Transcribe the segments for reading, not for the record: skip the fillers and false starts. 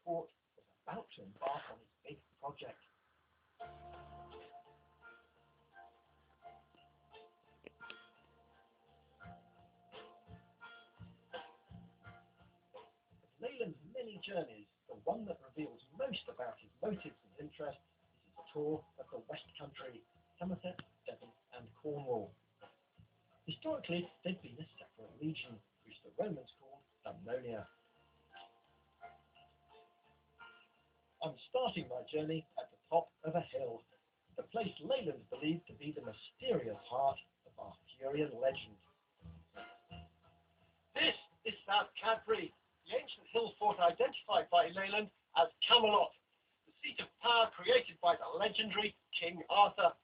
fort was about to embark on his big project. Of Leyland's many journeys, the one that reveals most about his motives and interests is his tour of the West Country, Somerset, Devon and Cornwall. Historically, they'd been a separate region, which the Romans called Dumnonia. I'm starting my journey at the top of a hill, the place Leyland believed to be the mysterious heart of Arthurian legend. This is South Cadbury, the ancient hill fort identified by Leyland as Camelot, the seat of power created by the legendary King Arthur.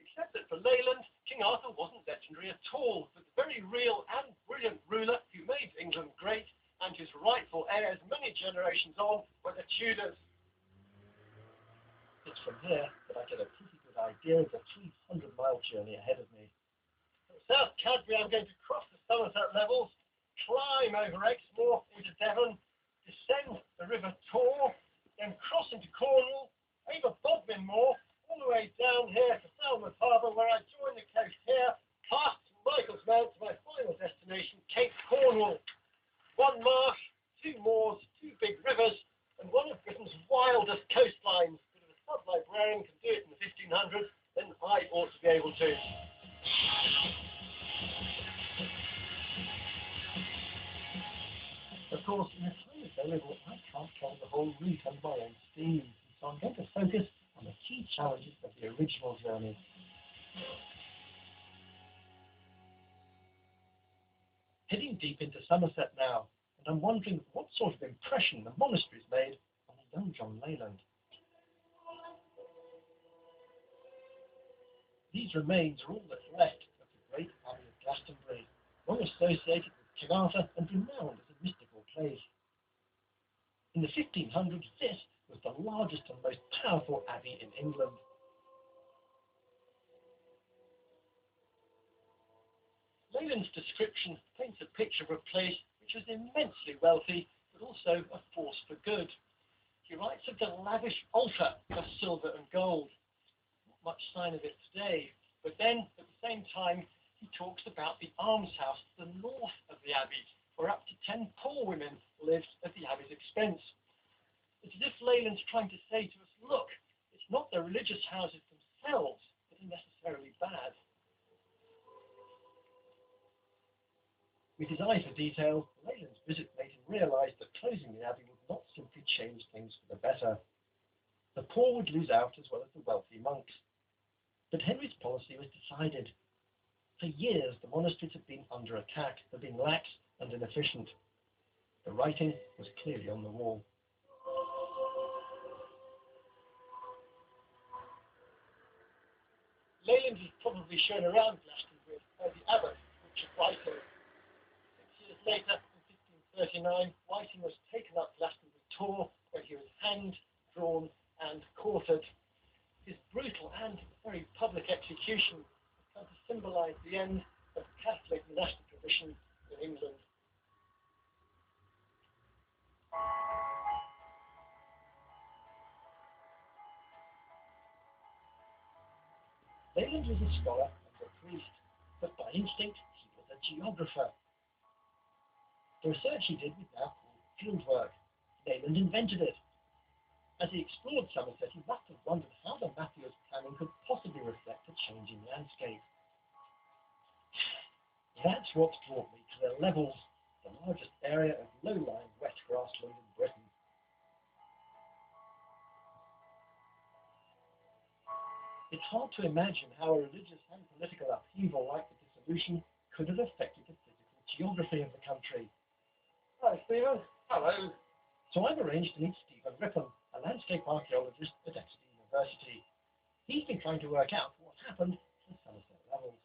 Except that for Leyland, King Arthur wasn't legendary at all, but the very real and brilliant ruler who made England great, and whose rightful heirs many generations on were the Tudors. It's from here that I get a pretty good idea of the 300-mile journey ahead of me. From South Cadbury, I'm going to cross the Somerset levels, climb over Exmoor into Devon, descend the River Tor, then cross into Cornwall, over Bodmin Moor, all the way down here to Falmouth Harbour, where I join the coast here, past Michael's Mount to my final destination, Cape Cornwall. One marsh, two moors, two big rivers, and one of Britain's wildest coastlines. But if a sub-librarian can do it in the 1500s, then I ought to be able to. Of course, in a time so little, I can't cover the whole route on my own steam, so I'm going to focus on the key challenges of the original journey. Heading deep into Somerset now, and I'm wondering what sort of impression the monasteries made on the young John Leyland. These remains are all that's left of the great Abbey of Glastonbury, long associated with King Arthur and renowned as a mystical place. In the 1500s, this was the largest and most powerful abbey in England. Leyland's description paints a picture of a place which was immensely wealthy, but also a force for good. He writes of the lavish altar of silver and gold. Not much sign of it today, but then, at the same time, he talks about the almshouse to the north of the abbey, where up to 10 poor women lived at the abbey's expense. It's as if Leyland's trying to say to us, look, it's not the religious houses themselves that are necessarily bad. With his eye for detail, Leyland's visit made him realise that closing the abbey would not simply change things for the better. The poor would lose out as well as the wealthy monks. But Henry's policy was decided. For years, the monasteries had been under attack, had been lax and inefficient. The writing was clearly on the wall. Leyland was probably shown around Glastonbury by the abbot, Richard Whiting. 6 years later, in 1539, Whiting was taken up Glastonbury Tor, where he was hanged, drawn, and quartered. His brutal and very public execution has come to symbolise the end of Catholic monastic tradition in England. Leyland was a scholar and a priest, but by instinct he was a geographer. The research he did was now called fieldwork. Leyland invented it. As he explored Somerset, he must have wondered how the map he was planning could possibly reflect a changing landscape. That's what brought me to the Levels, the largest area of low-lying wet grassland in Britain. It's hard to imagine how a religious and political upheaval like the dissolution could have affected the physical geography of the country. Hi, Stephen. Hello. So I've arranged to meet Stephen Rippon, a landscape archaeologist at Exeter University. He's been trying to work out what happened to the Somerset Levels.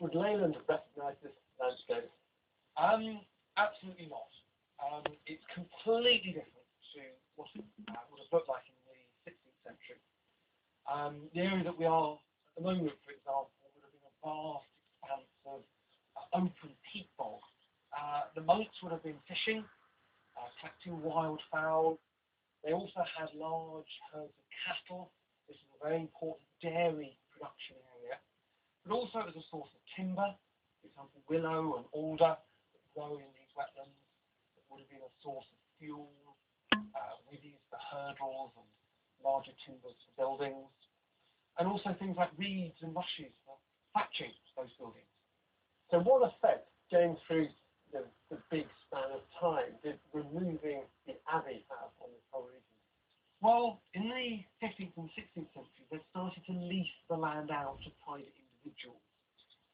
Would Leyland have recognised this landscape? Absolutely not. It's completely different to what it would have looked like in the 16th century. The area that we are at the moment, for example, would have been a vast expanse of open peat bog, The monks would have been fishing, collecting wildfowl. They also had large herds of cattle. This is a very important dairy production area. But also as a source of timber, for example, willow and alder that grow in these wetlands. It would have been a source of fuel, withies for hurdles and larger timbers for buildings. And also things like reeds and rushes for thatching those buildings. So what effect, going through the big span of time, did removing the abbey have on this whole region? Well, in the 15th and 16th century, they started to lease the land out to private individuals.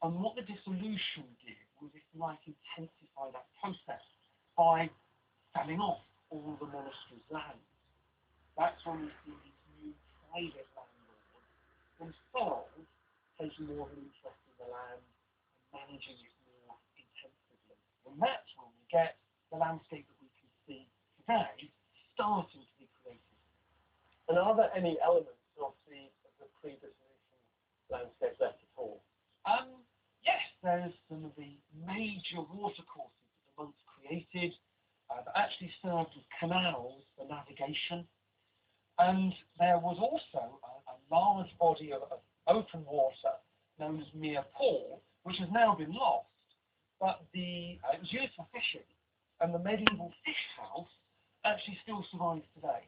And what the dissolution did was, if you like, intensify that process by selling off all the monastery's land. That's when we see these new private landlords themselves taking more of an interest in the land and managing it more intensively. And that's when we get the landscape that we can see today starting to be created. And are there any elements of the pre-dissolution landscape left at all? Yes, there's some of the major watercourses that the monks created that actually served as canals for navigation. And there was also a large body of open water known as Mere Pool, which has now been lost, but it was used for fishing, and the medieval fish house actually still survives today.